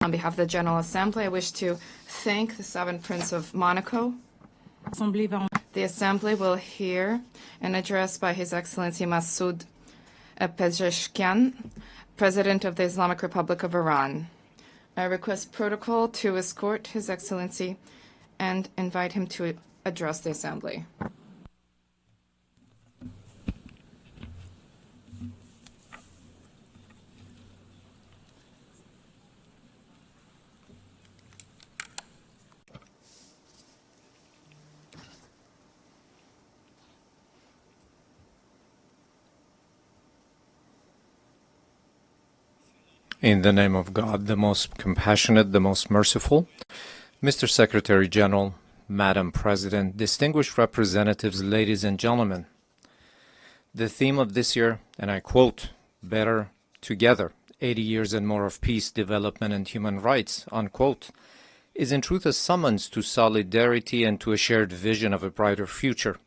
On behalf of the General Assembly, I wish to thank the Sovereign Prince of Monaco. The Assembly will hear an address by His Excellency Masoud Pezeshkian, President of the Islamic Republic of Iran. I request protocol to escort His Excellency and invite him to address the Assembly. In the name of God, the most compassionate, the most merciful, Mr. Secretary General, Madam President, distinguished representatives, ladies and gentlemen, the theme of this year, and I quote, "Better Together, 80 years and more of peace, development, and human rights," unquote, is in truth a summons to solidarity and to a shared vision of a brighter future.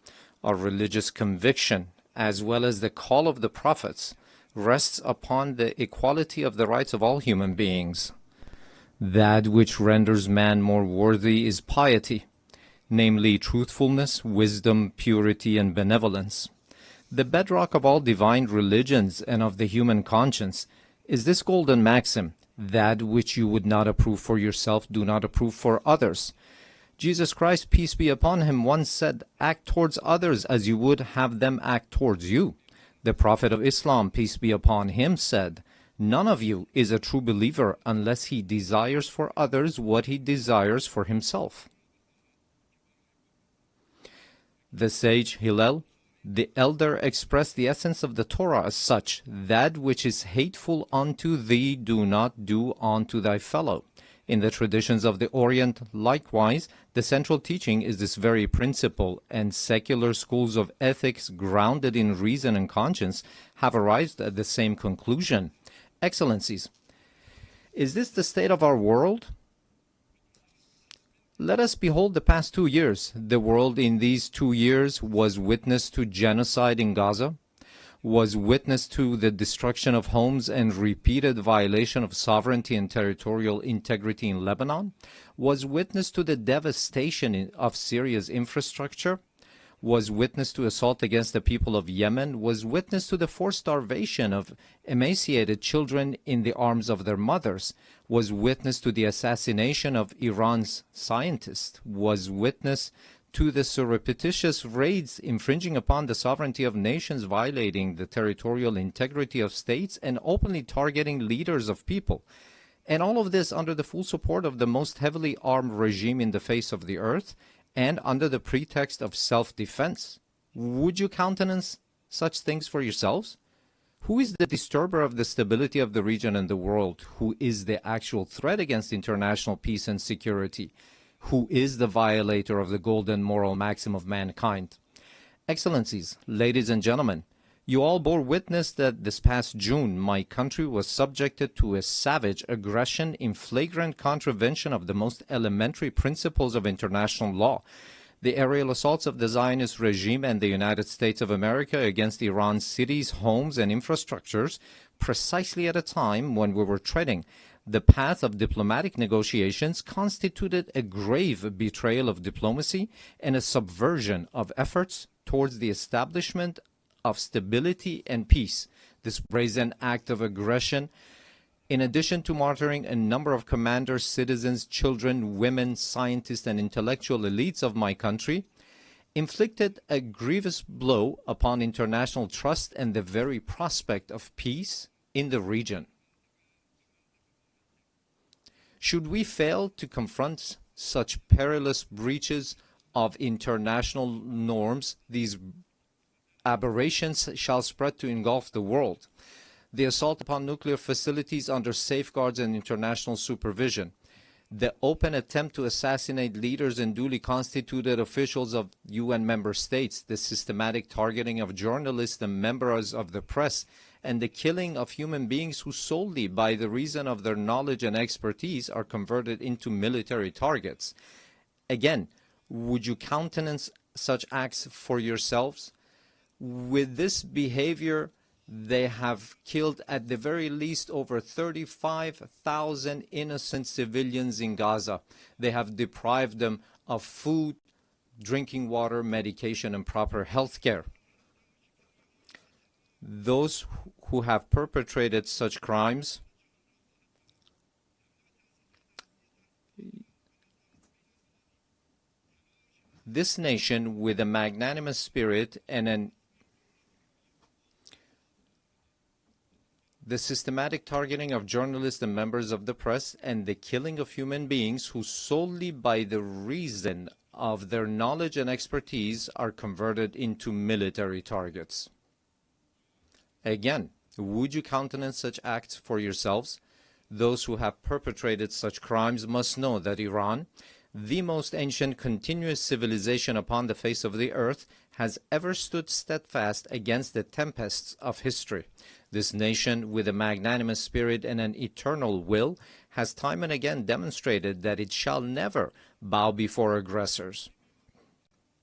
Our religious conviction, as well as the call of the prophets, rests upon the equality of the rights of all human beings. That which renders man more worthy is piety, namely truthfulness, wisdom, purity, and benevolence. The bedrock of all divine religions and of the human conscience is this golden maxim: that which you would not approve for yourself, do not approve for others. Jesus Christ, peace be upon him, once said, "Act towards others as you would have them act towards you." The Prophet of Islam, peace be upon him, said, "None of you is a true believer unless he desires for others what he desires for himself." The sage Hillel, the elder, expressed the essence of the Torah as such: "That which is hateful unto thee, do not do unto thy fellow." In the traditions of the Orient, likewise, the central teaching is this very principle, and secular schools of ethics grounded in reason and conscience have arrived at the same conclusion. Excellencies, is this the state of our world? Let us behold the past 2 years. The world in these 2 years was witness to genocide in Gaza, was witness to the destruction of homes and repeated violation of sovereignty and territorial integrity in Lebanon, was witness to the devastation of Syria's infrastructure, was witness to assault against the people of Yemen, was witness to the forced starvation of emaciated children in the arms of their mothers, was witness to the assassination of Iran's scientists, was witness to the surreptitious raids infringing upon the sovereignty of nations, violating the territorial integrity of states, and openly targeting leaders of people. And all of this under the full support of the most heavily armed regime in the face of the earth, and under the pretext of self-defense. Would you countenance such things for yourselves? Who is the disturber of the stability of the region and the world? Who is the actual threat against international peace and security? Who is the violator of the golden moral maxim of mankind? Excellencies, ladies and gentlemen, you all bore witness that this past June my country was subjected to a savage aggression in flagrant contravention of the most elementary principles of international law. The aerial assaults of the Zionist regime and the United States of America against Iran's cities, homes, and infrastructures, precisely at a time when we were treading the path of diplomatic negotiations, constituted a grave betrayal of diplomacy and a subversion of efforts towards the establishment of stability and peace. This brazen act of aggression, in addition to martyring a number of commanders, citizens, children, women, scientists, and intellectual elites of my country, inflicted a grievous blow upon international trust and the very prospect of peace in the region. Should we fail to confront such perilous breaches of international norms, these aberrations shall spread to engulf the world. The assault upon nuclear facilities under safeguards and international supervision, the open attempt to assassinate leaders and duly constituted officials of UN member states, the systematic targeting of journalists and members of the press, and the killing of human beings who solely by the reason of their knowledge and expertise are converted into military targets. Again, would you countenance such acts for yourselves? With this behavior, They have killed at the very least over 35,000 innocent civilians in Gaza. They have deprived them of food, drinking water, medication, and proper health care. Those who have perpetrated such crimes this nation, with a magnanimous spirit and the systematic targeting of journalists and members of the press, and the killing of human beings who solely by the reason of their knowledge and expertise are converted into military targets. Again, would you countenance such acts for yourselves? Those who have perpetrated such crimes must know that Iran, the most ancient continuous civilization upon the face of the earth, has ever stood steadfast against the tempests of history. This nation, with a magnanimous spirit and an eternal will, has time and again demonstrated that it shall never bow before aggressors.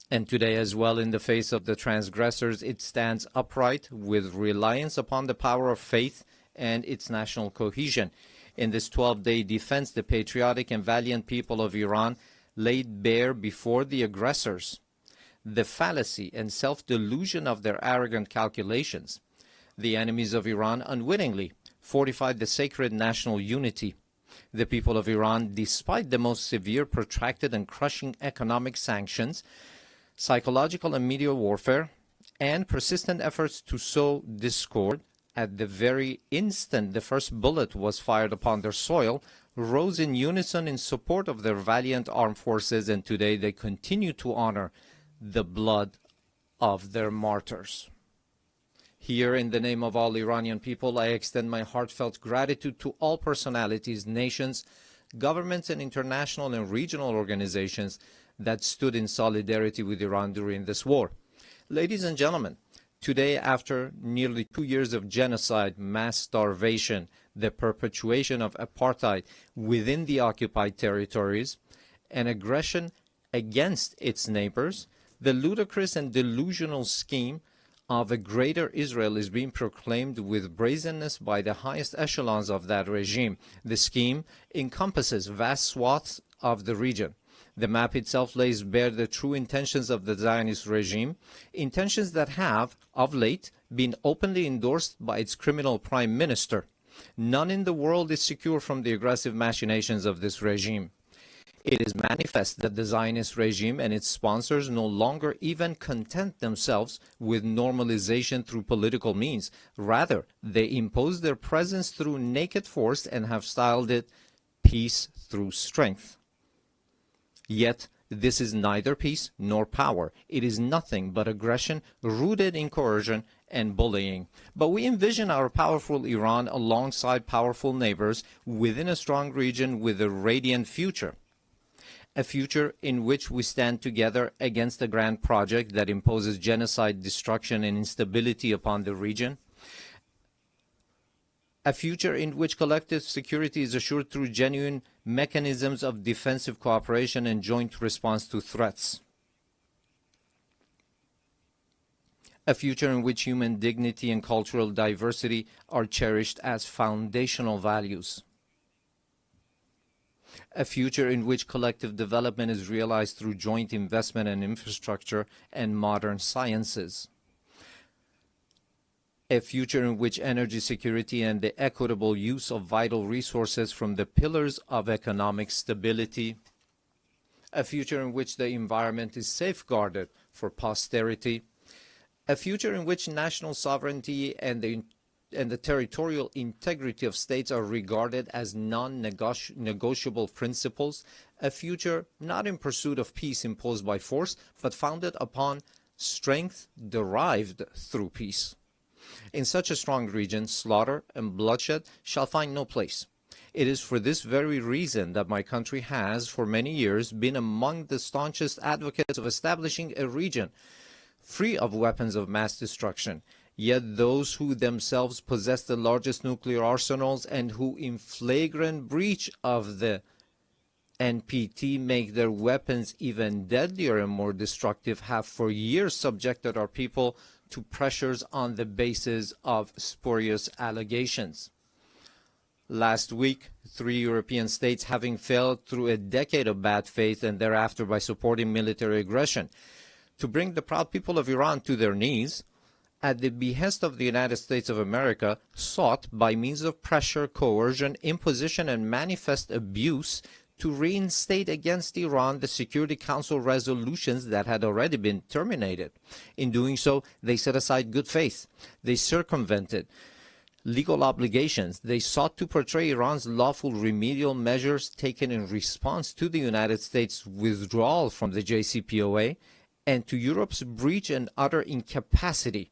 And today as well, in the face of the transgressors, it stands upright with reliance upon the power of faith and its national cohesion. In this 12-day defense, the patriotic and valiant people of Iran laid bare before the aggressors the fallacy and self-delusion of their arrogant calculations. The enemies of Iran unwittingly fortified the sacred national unity. The people of Iran, despite the most severe, protracted, and crushing economic sanctions, psychological and media warfare, and persistent efforts to sow discord, at the very instant the first bullet was fired upon their soil, rose in unison in support of their valiant armed forces, and today they continue to honor the blood of their martyrs. Here, in the name of all Iranian people, I extend my heartfelt gratitude to all personalities, nations, governments, and international and regional organizations that stood in solidarity with Iran during this war. Ladies and gentlemen, today, after nearly 2 years of genocide, mass starvation, the perpetuation of apartheid within the occupied territories, and aggression against its neighbors, the ludicrous and delusional scheme of a greater Israel is being proclaimed with brazenness by the highest echelons of that regime. The scheme encompasses vast swaths of the region. The map itself lays bare the true intentions of the Zionist regime, intentions that have, of late, been openly endorsed by its criminal prime minister. None in the world is secure from the aggressive machinations of this regime. It is manifest that the Zionist regime and its sponsors no longer even content themselves with normalization through political means. Rather, they impose their presence through naked force and have styled it peace through strength. Yet, this is neither peace nor power. It is nothing but aggression rooted in coercion and bullying. But we envision our powerful Iran alongside powerful neighbors within a strong region with a radiant future. A future in which we stand together against a grand project that imposes genocide, destruction, and instability upon the region. A future in which collective security is assured through genuine mechanisms of defensive cooperation and joint response to threats. A future in which human dignity and cultural diversity are cherished as foundational values. A future in which collective development is realized through joint investment in infrastructure and modern sciences. A future in which energy security and the equitable use of vital resources from the pillars of economic stability. A future in which the environment is safeguarded for posterity. A future in which national sovereignty and the territorial integrity of states are regarded as non-negotiable principles. A future not in pursuit of peace imposed by force, but founded upon strength derived through peace. In such a strong region, slaughter and bloodshed shall find no place. It is for this very reason that my country has, for many years, been among the staunchest advocates of establishing a region free of weapons of mass destruction. Yet those who themselves possess the largest nuclear arsenals and who, in flagrant breach of the NPT, make their weapons even deadlier and more destructive, have for years subjected our people to pressures on the basis of spurious allegations. Last week, 3 European states, having failed through a decade of bad faith and thereafter by supporting military aggression to bring the proud people of Iran to their knees, at the behest of the United States of America, sought by means of pressure, coercion, imposition, and manifest abuse to reinstate against Iran the Security Council resolutions that had already been terminated. In doing so, they set aside good faith. They circumvented legal obligations. They sought to portray Iran's lawful remedial measures taken in response to the United States' withdrawal from the JCPOA and to Europe's breach and utter incapacity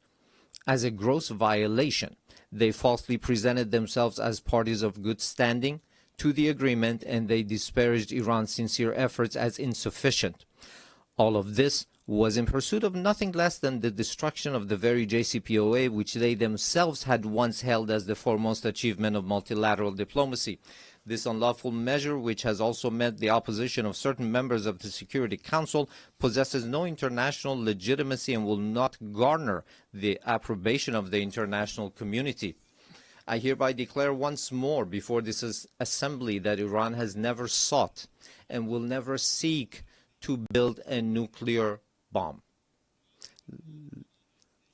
as a gross violation. They falsely presented themselves as parties of good standing to the agreement, and they disparaged Iran's sincere efforts as insufficient. All of this was in pursuit of nothing less than the destruction of the very JCPOA, which they themselves had once held as the foremost achievement of multilateral diplomacy. This unlawful measure, which has also met the opposition of certain members of the Security Council, possesses no international legitimacy and will not garner the approbation of the international community. I hereby declare once more before this assembly that Iran has never sought and will never seek to build a nuclear bomb.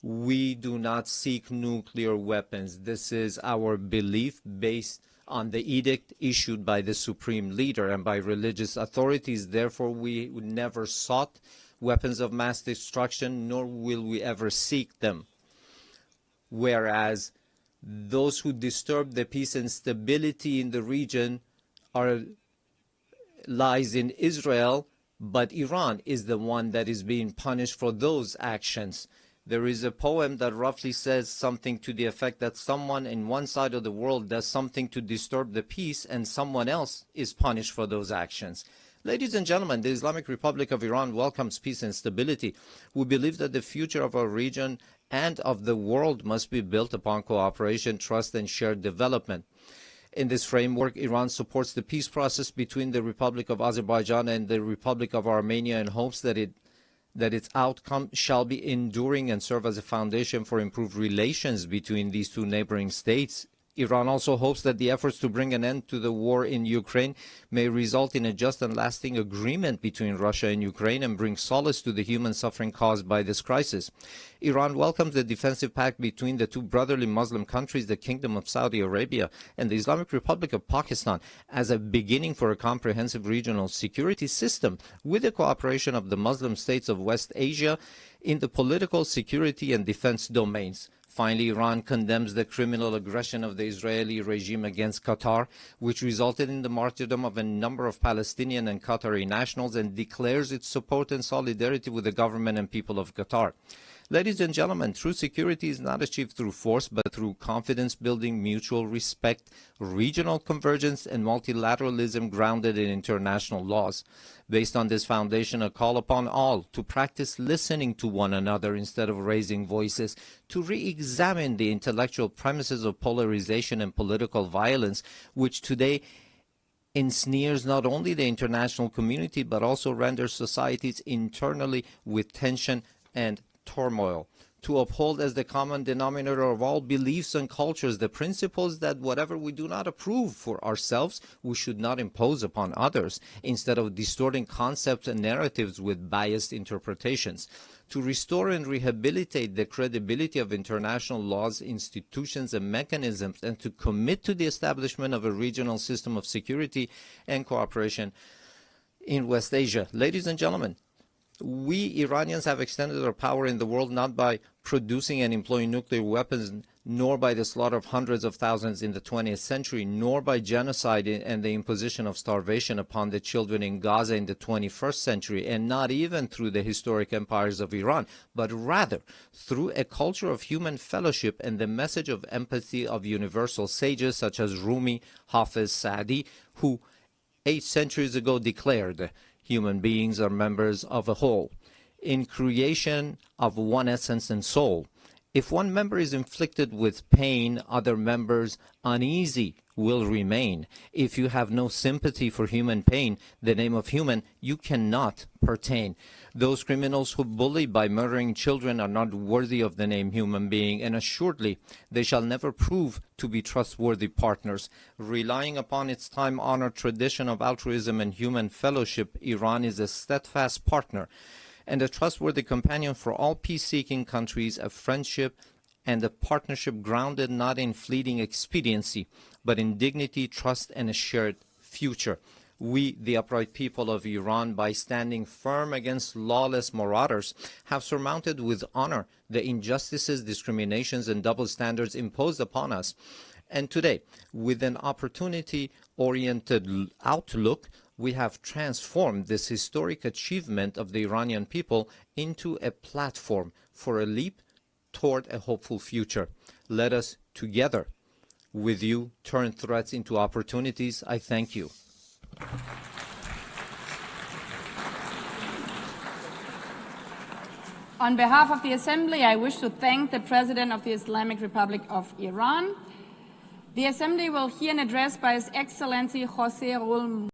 We do not seek nuclear weapons. This is our belief based on the edict issued by the supreme leader and by religious authorities. Therefore, we never sought weapons of mass destruction, nor will we ever seek them. Whereas those who disturb the peace and stability in the region lies in Israel, but Iran is the one that is being punished for those actions. There is a poem that roughly says something to the effect that someone in one side of the world does something to disturb the peace and someone else is punished for those actions. Ladies and gentlemen, the Islamic Republic of Iran welcomes peace and stability. We believe that the future of our region and of the world must be built upon cooperation, trust, and shared development. In this framework, Iran supports the peace process between the Republic of Azerbaijan and the Republic of Armenia and hopes that its outcome shall be enduring and serve as a foundation for improved relations between these two neighboring states. Iran also hopes that the efforts to bring an end to the war in Ukraine may result in a just and lasting agreement between Russia and Ukraine and bring solace to the human suffering caused by this crisis. Iran welcomes the defensive pact between the two brotherly Muslim countries, the Kingdom of Saudi Arabia and the Islamic Republic of Pakistan, as a beginning for a comprehensive regional security system with the cooperation of the Muslim states of West Asia in the political, security, and defense domains. Finally, Iran condemns the criminal aggression of the Israeli regime against Qatar, which resulted in the martyrdom of a number of Palestinian and Qatari nationals, and declares its support and solidarity with the government and people of Qatar. Ladies and gentlemen, true security is not achieved through force, but through confidence building, mutual respect, regional convergence, and multilateralism grounded in international laws. Based on this foundation, a call upon all to practice listening to one another instead of raising voices, to re-examine the intellectual premises of polarization and political violence, which today ensnares not only the international community, but also renders societies internally with tension and turmoil. To uphold as the common denominator of all beliefs and cultures the principles that whatever we do not approve for ourselves, we should not impose upon others, instead of distorting concepts and narratives with biased interpretations. To restore and rehabilitate the credibility of international laws, institutions, and mechanisms, and to commit to the establishment of a regional system of security and cooperation in West Asia. Ladies and gentlemen, we Iranians have extended our power in the world not by producing and employing nuclear weapons, nor by the slaughter of hundreds of thousands in the 20th century, nor by genocide and the imposition of starvation upon the children in Gaza in the 21st century, and not even through the historic empires of Iran, but rather through a culture of human fellowship and the message of empathy of universal sages such as Rumi, Hafiz, Saadi, who 8 centuries ago declared, "Human beings are members of a whole, in creation of one essence and soul. If one member is inflicted with pain, other members uneasy will remain. If you have no sympathy for human pain, the name of human, you cannot pertain. Those criminals who bully by murdering children are not worthy of the name human being, and assuredly they shall never prove to be trustworthy partners. Relying upon its time-honored tradition of altruism and human fellowship, Iran is a steadfast partner and a trustworthy companion for all peace-seeking countries, a friendship and a partnership grounded not in fleeting expediency, but in dignity, trust, and a shared future. We, the upright people of Iran, by standing firm against lawless marauders, have surmounted with honor the injustices, discriminations, and double standards imposed upon us. And today, with an opportunity-oriented outlook, we have transformed this historic achievement of the Iranian people into a platform for a leap toward a hopeful future. Let us together with you turn threats into opportunities. I thank you. On behalf of the Assembly, I wish to thank the President of the Islamic Republic of Iran. The Assembly will hear an address by His Excellency José Raúl